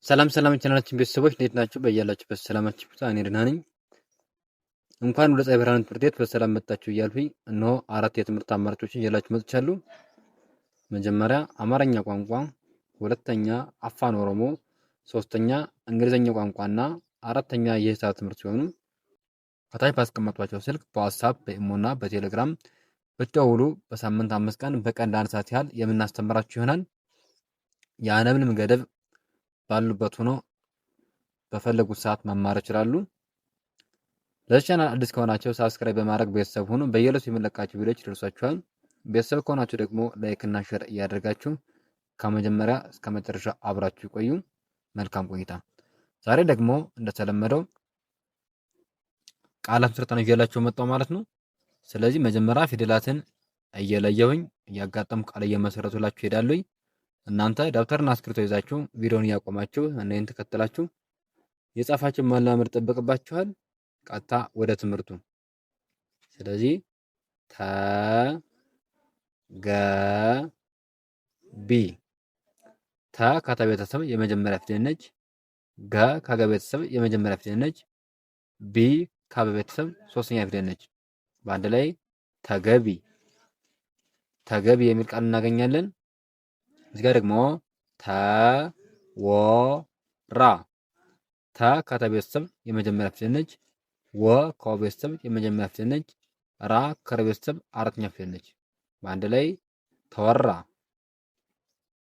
ሰላም የቻናላችን ቤተሰቦች እንዴት ናችሁ? በያላችሁበት ሰላማችሁ ይብዛ። እኔ ደህና ነኝ። እንኳን ወደ ፀሐይ ብርሃን ትምህርት ቤት በሰላም መጣችሁ እያልኩኝ እነሆ 4 የትምህርት አማራጮችን ይዤላችሁ መጥቻለሁ። መጀመሪያ አማርኛ ቋንቋ፣ ሁለተኛ አፋን ኦሮሞ፣ ሶስተኛ እንግሊዘኛ ቋንቋና አራተኛ የሂሳብ ትምህርት ሲሆኑ ከታች ባስቀመጧቸው ስልክ በዋትስአፕ በኢሞና በቴሌግራም ብትደውሉ በሳምንት 5 ቀን በቀን ለ1 ሰዓት ያህል የምናስተምራችሁ ይሆናል። ያለምንም ገደብ ባሉበት ሆኖ በፈለጉት ሰዓት መማር ይችላሉ። ለዚህ ቻናል አዲስ ከሆናችሁ ሳብስክራይብ በማድረግ ቤተሰብ ሁኑ። በየዕለቱ የምንለቃችሁ ቪዲዮዎች ይደርሷችኋል። ቤተሰብ ከሆናችሁ ደግሞ ላይክ እና ሼር እያደረጋችሁ ከመጀመሪያ እስከ መጨረሻ አብራችሁ ይቆዩ። መልካም ቆይታ። ዛሬ ደግሞ እንደተለመደው ቃላት ምስረታ ነው ይዤላችሁ መጣሁ ማለት ነው። ስለዚህ መጀመሪያ ፊደላትን እየለየሁኝ እያጋጠምኩ ቃል እየመሰረቱላችሁ ሄዳለሁ። እናንተ ደብተርና እስክሪብቶ ይዛችሁ ቪዲዮውን እያቆማችሁ እኔን ተከትላችሁ የጻፋችሁ ማላመድ ጠበቅባችኋል። ቀጥታ ወደ ትምህርቱ። ስለዚህ ተገቢ ተ ከተ ቤተሰብ የመጀመሪያ ፊደል ነች። ገ ከገ ቤተሰብ የመጀመሪያ ፊደል ነች። ቢ ከበ ቤተሰብ ሶስተኛ ፊደል ነች። በአንድ ላይ ተገቢ ተገቢ የሚል ቃል እናገኛለን። እዚህ ጋር ደግሞ ተወራ ተ ከተ ቤተሰብ የመጀመሪያ ፊደል ነች። ወ ከወ ቤተሰብ የመጀመሪያ ፊደል ነች። ራ ከረ ቤተሰብ አራተኛ ፊደል ነች። በአንድ ላይ ተወራ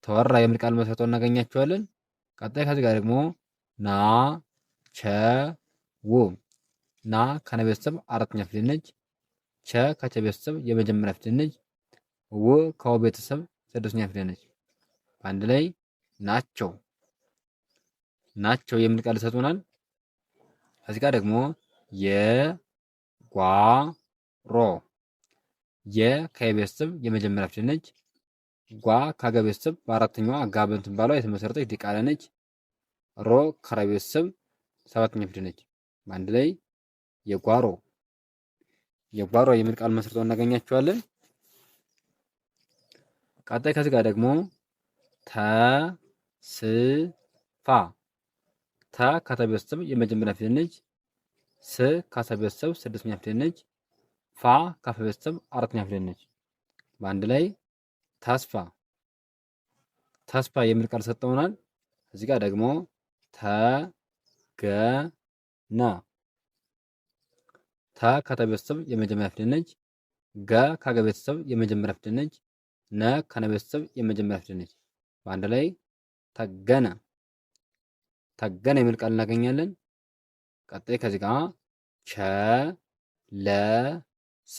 ተወራ የሚል ቃል መስርቶ እናገኛቸዋለን። ቀጣይ ከዚህ ጋር ደግሞ ና ቸ ው ና ከነ ቤተሰብ አራተኛ ፊደል ነች። ቸ ከቸ ቤተሰብ የመጀመሪያ ፊደል ነች። ው ከወ ቤተሰብ ስድስተኛ ፊደል ነች። በአንድ ላይ ናቸው ናቸው የሚል ቃል ይሰጡናል። ከዚህ ጋር ደግሞ የጓሮ የ ከቤተሰብ የመጀመሪያ ፊደል ነች። ጓ ከገ ቤተሰብ በአራተኛዋ አጋበ የምትባለው የተመሰረተች ዲቃላ ነች። ሮ ከረ ቤተሰብ ሰባተኛ ፊደል ነች። በአንድ ላይ የጓሮ የጓሮ የሚል ቃል መስርተው እናገኛቸዋለን። ቀጣይ ከዚህ ጋር ደግሞ ተስፋ ተ ከተ ቤተሰብ የመጀመሪያ ፊደል ነች። ስ ከሰ ቤተሰብ ስድስተኛ ፊደል ነች። ፋ ከፈ ቤተሰብ አራተኛ ፊደል ነች። በአንድ ላይ ተስፋ ተስፋ የሚል ቃል ሰጠውናል። እዚህ ጋር ደግሞ ተገነ ተ ከተ ቤተሰብ የመጀመሪያ ፊደል ነች። ገ ከገ ቤተሰብ የመጀመሪያ ፊደል ነች። ነ ከነ ቤተሰብ የመጀመሪያ ፊደል ነች። በአንድ ላይ ተገነ ተገነ የሚል ቃል እናገኛለን። ቀጣይ ከዚህ ጋር ቸለሰ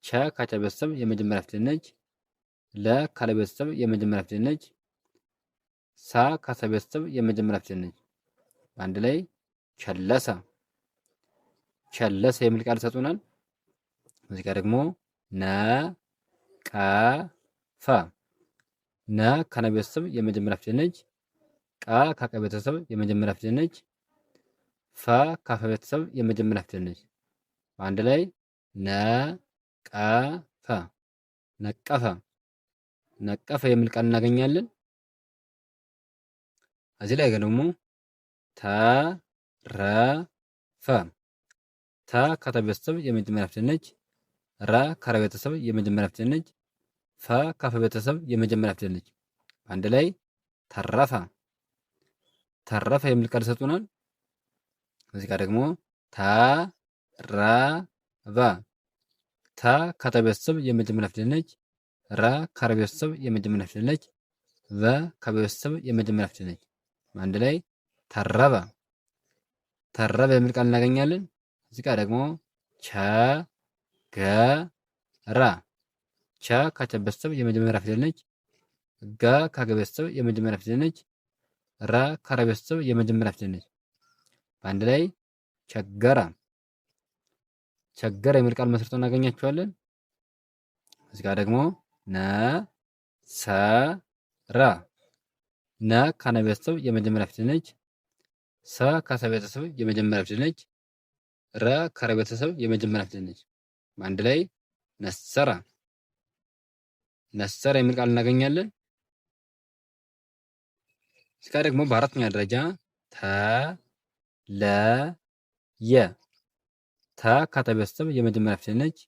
ቸ ከቸ ቤተሰብ የመጀመሪያ ፊደል ነች። ለ ከለ ቤተሰብ የመጀመሪያ ፊደል ነች። ሰ ከሰ ቤተሰብ የመጀመሪያ ፊደል ነች። በአንድ ላይ ቸለሰ ቸለሰ የሚል ቃል ይሰጡናል። እዚህ ጋር ደግሞ ነቀፈ ነ ከነ ቤተሰብ የመጀመሪያ ፊደል ነች። ቀ ከቀ ቤተሰብ የመጀመሪያ ፊደል ነች። ፈ ከፈ ቤተሰብ የመጀመሪያ ፊደል ነች። በአንድ ላይ ነቀፈ ነቀፈ ነቀፈ የሚል ቃል እናገኛለን። እዚህ ላይ ደግሞ ተረፈ ተ ከተ ቤተሰብ የመጀመሪያ ፊደል ነች። ረ ከረ ቤተሰብ የመጀመሪያ ፊደል ነች። ፈ ከፈ ቤተሰብ የመጀመሪያ ፊደል ነች። በአንድ ላይ ተረፈ ተረፈ የሚል ቃል ይሰጡናል። እዚህ ጋር ደግሞ ተረበ ተ ከተ ቤተሰብ የመጀመሪያ ፊደል ነች። ረ ከረ ቤተሰብ የመጀመሪያ ፊደል ነች። በ ከበ ቤተሰብ የመጀመሪያ ፊደል ነች። በአንድ ላይ ተረበ ተረበ የሚል ቃል እናገኛለን። እዚህ ጋር ደግሞ ቸገረ ቸ ከቸ ቤተሰብ የመጀመሪያ ፊደል ነች። ገ ከገ ቤተሰብ የመጀመሪያ ፊደል ነች። ረ ከረ ቤተሰብ የመጀመሪያ ፊደል ነች። በአንድ ላይ ቸገረ ቸገረ የሚል ቃል መስርቶ እናገኛቸዋለን። እዚህ ጋር ደግሞ ነሰረ ነ ከነ ቤተሰብ የመጀመሪያ ፊደል ነች። ሰ ከሰ ቤተሰብ የመጀመሪያ ፊደል ነች። ረ ከረ ቤተሰብ የመጀመሪያ ፊደል ነች። በአንድ ላይ ነሰረ ነሰረ የሚል ቃል እናገኛለን። እዚህ ጋር ደግሞ በአራተኛ ደረጃ ተለየ። ተ ካተ ቤተሰብ የመጀመሪያ ፊደል ነች።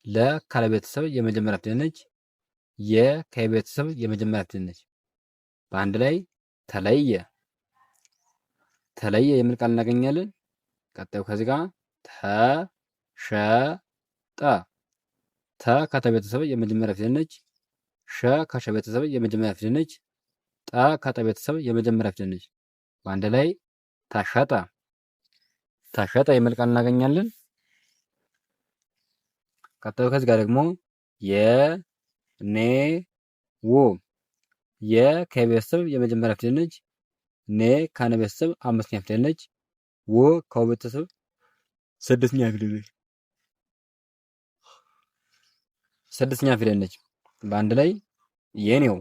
ለ ካለ ቤተሰብ የመጀመሪያ ፊደል ነች። የ ከቤተሰብ የመጀመሪያ ፊደል ነች። በአንድ ላይ ተለየ። ተለየ የሚል ቃል እናገኛለን። ቀጣዩ ከዚህ ጋር ተሸጠ። ተ ከተ ቤተሰብ የመጀመሪያ ፊደል ነች። ሸ ከሸ ቤተሰብ የመጀመሪያ ፊደል ነች። ጠ ከጠ ቤተሰብ የመጀመሪያ ፊደል ነች። በአንድ ላይ ተሸጠ። ተሸጠ የሚል ቃል እናገኛለን። ቀጣዩ ከዚህ ጋር ደግሞ የኔው። የ ከቤተሰብ የመጀመሪያ ፊደል ነች። ኔ ከነ ቤተሰብ አምስተኛ ፊደል ነች። ወ ከወ ቤተሰብ ስድስተኛ ፊደል ነች። ስድስተኛ ፊደል ነች። በአንድ ላይ የኔው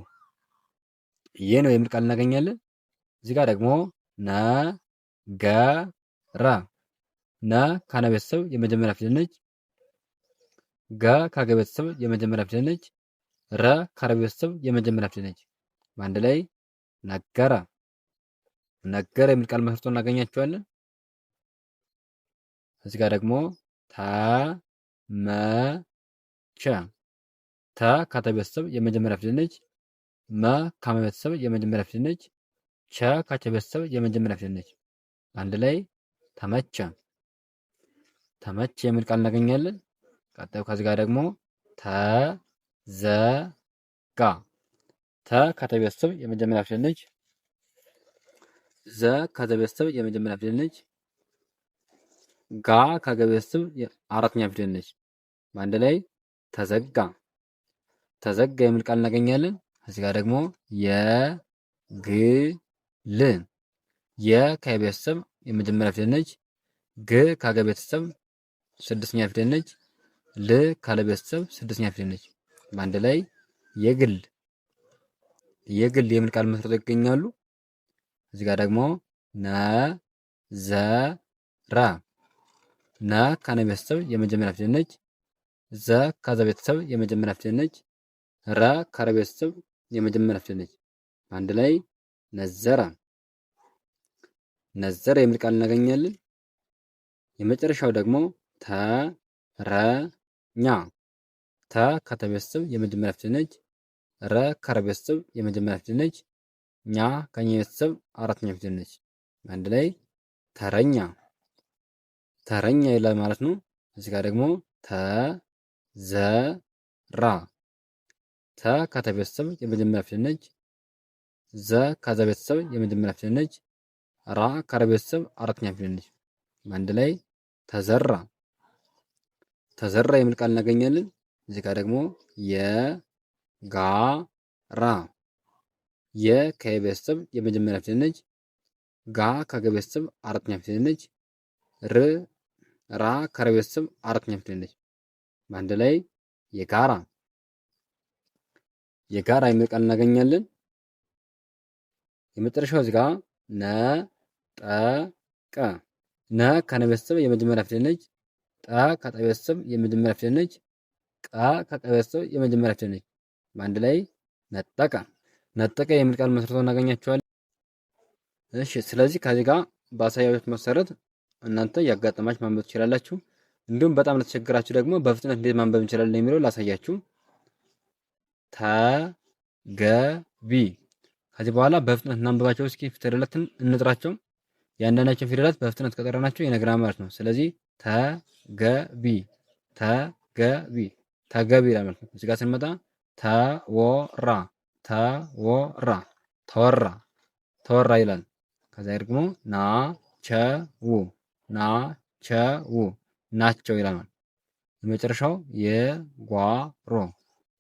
የኔው የሚል ቃል እናገኛለን። እዚህ ጋር ደግሞ ነገረ። ነ ከነ ቤተሰብ የመጀመሪያ ፊደል ነች። ገ ከገ ቤተሰብ የመጀመሪያ ፊደል ነች። ረ ከረ ቤተሰብ የመጀመሪያ ፊደል ነች። በአንድ ላይ ነገረ። ነገረ የሚል ቃል መስርቶ እናገኛቸዋለን። እዚህ ጋር ደግሞ ተመቸ። ተ ከተ ቤተሰብ የመጀመሪያ ፊደል ነች። መ ከመ ቤተሰብ የመጀመሪያ ፊደል ነች። ቸ ከቸ ቤተሰብ የመጀመሪያ ፊደል ነች። አንድ ላይ ተመቸ። ተመቸ የሚል ቃል እናገኛለን። ቀጣዩ ከዚህ ጋር ደግሞ ተዘጋ። ተ ከተ ቤተሰብ የመጀመሪያ ፊደል ነች። ዘ ከዘ ቤተሰብ የመጀመሪያ ፊደል ነች። ጋ ከገ ቤተሰብ አራተኛ ፊደል ነች። በአንድ ላይ ተዘጋ። ተዘጋ የሚል ቃል እናገኛለን። እዚህ ጋር ደግሞ የግል። የ ከቤተሰብ የመጀመሪያ ፊደል ነች። ግ ከገ ቤተሰብ ስድስተኛ ፊደል ነች። ል ካለ ቤተሰብ ስድስተኛ ፊደል ነች። በአንድ ላይ የግል። የግል የሚል ቃል መስርተው ይገኛሉ። እዚህ ጋር ደግሞ ነዘረ። ነ ከነ ቤተሰብ የመጀመሪያ ፊደል ነች። ዘ ከዘ ቤተሰብ የመጀመሪያ ፊደል ነች። ረ ከረ ቤተሰብ የመጀመሪያ ፊደል ነች። አንድ ላይ ነዘረ። ነዘረ የሚል ቃል እናገኛለን። የመጨረሻው ደግሞ ተረኛ። ተ ከተ ቤተሰብ የመጀመሪያ ፊደል ነች። ረ ከረ ቤተሰብ የመጀመሪያ ፊደል ነች። ኛ ከኛ ቤተሰብ አራተኛ ፊደል ነች። አንድ ላይ ተረኛ። ተረኛ ይላል ማለት ነው። እዚህ ጋር ደግሞ ተዘራ። ተ ከተ ቤተሰብ የመጀመሪያ ፊደል ነች። ዘ ከዘ ቤተሰብ የመጀመሪያ ፊደል ነች። ራ ከረ ቤተሰብ አራተኛ ፊደል ነች። አንድ ላይ ተዘራ። ተዘራ የሚል ቃል እናገኛለን። እዚህ ጋር ደግሞ የጋራ። የ ከየ ቤተሰብ የመጀመሪያ ፊደል ነች። ጋ ከገ ቤተሰብ አራተኛ ፊደል ነች። ራ ከረ ቤተሰብ አራተኛ ፊደል ነች። በአንድ ላይ የጋራ። የጋራ የሚል ቃል እናገኛለን። የመጨረሻው እዚህ ጋር ነጠቀ። ነ ከነ ቤተሰብ የመጀመሪያ ፊደል ነች። ጠ ከጠ ቤተሰብ የመጀመሪያ ፊደል ነች። ቀ ከቀ ቤተሰብ የመጀመሪያ ፊደል ነች። በአንድ ላይ ነጠቀ። ነጠቀ የሚል ቃል መስርተው እናገኛቸዋለን። እሺ፣ ስለዚህ ከዚህ ጋር በአሳያችሁት መሰረት እናንተ ያጋጠማችሁ ማንበብ ትችላላችሁ። እንዲሁም በጣም ለተቸገራችሁ ደግሞ በፍጥነት እንዴት ማንበብ እንችላለን የሚለው ላሳያችሁ። ተገቢ። ከዚህ በኋላ በፍጥነት እናንብባቸው። እስኪ ፊደላትን እንጥራቸው። የአንዳንዳቸው ፊደላት በፍጥነት ከጠራናቸው ይነግረናል ማለት ነው። ስለዚህ ተገቢ፣ ተገቢ፣ ተገቢ ይላል ማለት ነው። እዚህ ጋር ስንመጣ ተወራ፣ ተወራ፣ ተወራ፣ ተወራ ይላል። ከዛ ደግሞ ናቸው፣ ናቸው፣ ናቸው ይላል ማለት ነው። የመጨረሻው የጓሮ፣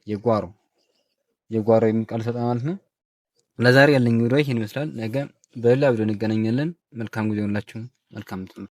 የጓሮ፣ የጓሮ የሚል ቃል ሰጠ ማለት ነው። ለዛሬ ያለኝ ቪዲዮ ይህን ይመስላል። ነገ በሌላ ቪዲዮ እንገናኛለን። መልካም ጊዜ ሁላችሁ። መልካም